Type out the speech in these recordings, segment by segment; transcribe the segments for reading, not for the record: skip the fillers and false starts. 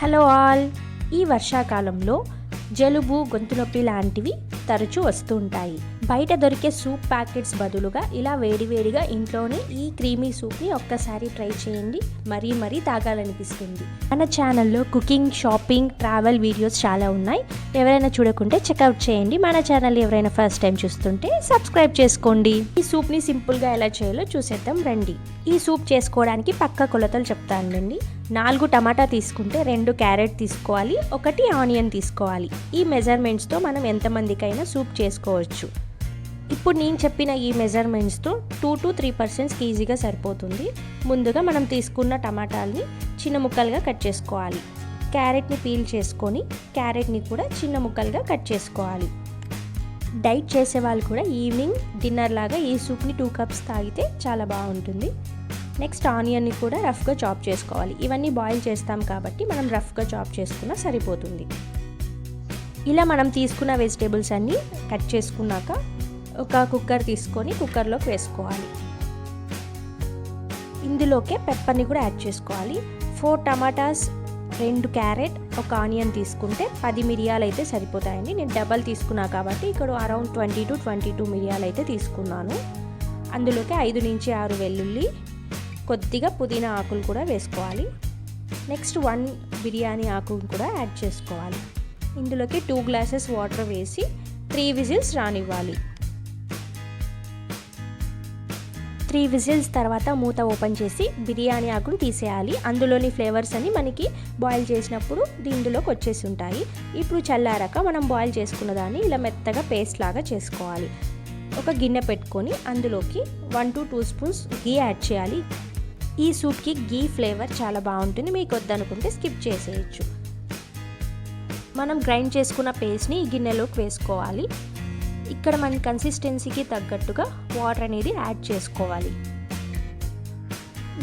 Hello all. ఈ వర్షాకాలంలో జలుబు, గొంతు నొప్పి లాంటివి తరచూ వస్తూ ఉంటాయి. బయట దొరికే సూప్ ప్యాకెట్స్ బదులుగా ఇలా వేడివేడిగా ఇంట్లోనే ఈ క్రీమీ సూప్ని ఒక్కసారి ట్రై చేయండి. మరీ తాగాలనిపిస్తుంది. మన ఛానల్లో కుకింగ్, షాపింగ్, ట్రావెల్ వీడియోస్ చాలా ఉన్నాయి. ఎవరైనా చూడకుంటే చెక్అవుట్ చేయండి. మన ఛానల్ ఎవరైనా ఫస్ట్ టైం చూస్తుంటే సబ్స్క్రైబ్ చేసుకోండి. ఈ సూప్ని సింపుల్గా ఎలా చేయాలో చూసేద్దాం రండి. ఈ సూప్ చేసుకోవడానికి పక్క కొలతలు చెప్తానండి. 4 టమాటా తీసుకుంటే 2 క్యారెట్ తీసుకోవాలి, 1 ఆనియన్ తీసుకోవాలి. ఈ మెజర్మెంట్స్తో మనం ఎంతమందికైనా సూప్ చేసుకోవచ్చు. ఇప్పుడు నేను చెప్పిన ఈ మెజర్మెంట్స్తో 2 to 3% ఈజీగా సరిపోతుంది. ముందుగా మనం తీసుకున్న టమాటాలని చిన్న ముక్కలుగా కట్ చేసుకోవాలి. క్యారెట్ని పీల్ చేసుకొని క్యారెట్ని కూడా చిన్న ముక్కలుగా కట్ చేసుకోవాలి. డైట్ చేసే వాళ్ళు కూడా ఈవినింగ్ డిన్నర్ లాగా ఈ సూప్ని 2 కప్స్ తాగితే చాలా బాగుంటుంది. నెక్స్ట్ ఆనియన్ని కూడా రఫ్గా చాప్ చేసుకోవాలి. ఇవన్నీ బాయిల్ చేస్తాం కాబట్టి మనం రఫ్గా చాప్ చేసుకున్నా సరిపోతుంది. ఇలా మనం తీసుకున్న వెజిటేబుల్స్ అన్నీ కట్ చేసుకున్నాక ఒక కుక్కర్ తీసుకొని కుక్కర్లోకి వేసుకోవాలి. ఇందులోకే పెప్పర్ని కూడా యాడ్ చేసుకోవాలి. 4 టమాటాస్, 2 క్యారెట్, 1 ఆనియన్ తీసుకుంటే 10 మిరియాలు అయితే సరిపోతాయండి. నేను డబల్ తీసుకున్నా కాబట్టి ఇక్కడ అరౌండ్ 20 to 22 మిరియాలు అయితే తీసుకున్నాను. అందులోకి 5 నుంచి 6 వెల్లుల్లి, కొద్దిగా పుదీనా ఆకులు కూడా వేసుకోవాలి. నెక్స్ట్ 1 బిర్యానీ ఆకును కూడా యాడ్ చేసుకోవాలి. ఇందులోకి 2 గ్లాసెస్ వాటర్ వేసి 3 విజిల్స్ రానివ్వాలి. 3 విజిల్స్ తర్వాత మూత ఓపెన్ చేసి బిర్యానీ ఆకును తీసేయాలి. అందులోని ఫ్లేవర్స్ అన్ని మనకి బాయిల్ చేసినప్పుడు దీంట్లోకి వచ్చేసి ఉంటాయి. ఇప్పుడు చల్లారాక మనం బాయిల్ చేసుకున్న దాన్ని ఇలా మెత్తగా పేస్ట్ లాగా చేసుకోవాలి. ఒక గిన్నె పెట్టుకొని అందులోకి 1 to 2 స్పూన్స్ గీ యాడ్ చేయాలి. ఈ సూప్కి గీ ఫ్లేవర్ చాలా బాగుంటుంది. మీకు వద్దనుకుంటే స్కిప్ చేసేయచ్చు. మనం గ్రైండ్ చేసుకున్న పేస్ట్ని ఈ గిన్నెలోకి వేసుకోవాలి. ఇక్కడ మన కన్సిస్టెన్సీకి తగ్గట్టుగా వాటర్ అనేది యాడ్ చేసుకోవాలి.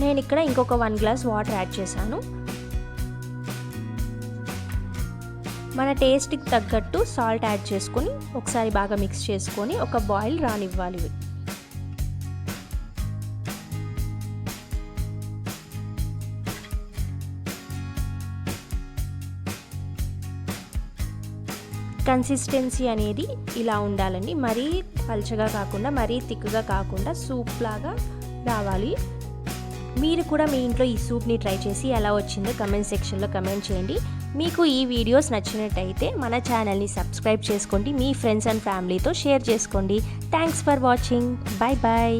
నేను ఇక్కడ ఇంకొక 1 గ్లాస్ వాటర్ యాడ్ చేశాను. మన టేస్ట్కి తగ్గట్టు సాల్ట్ యాడ్ చేసుకొని ఒకసారి బాగా మిక్స్ చేసుకొని ఒక బాయిల్ రానివ్వాలి. కన్సిస్టెన్సీ అనేది ఇలా ఉండాలండి. మరీ పల్చగా కాకుండా మరీ థిక్గా కాకుండా సూప్ లాగా రావాలి. మీరు కూడా మీ ఇంట్లో ఈ సూప్ని ట్రై చేసి ఎలా వచ్చిందో కమెంట్ సెక్షన్లో కమెంట్ చేయండి. మీకు ఈ వీడియోస్ నచ్చినట్టయితే మన ఛానల్ని సబ్స్క్రైబ్ చేసుకోండి. మీ ఫ్రెండ్స్ అండ్ ఫ్యామిలీతో షేర్ చేసుకోండి. Thanks for watching. Bye bye.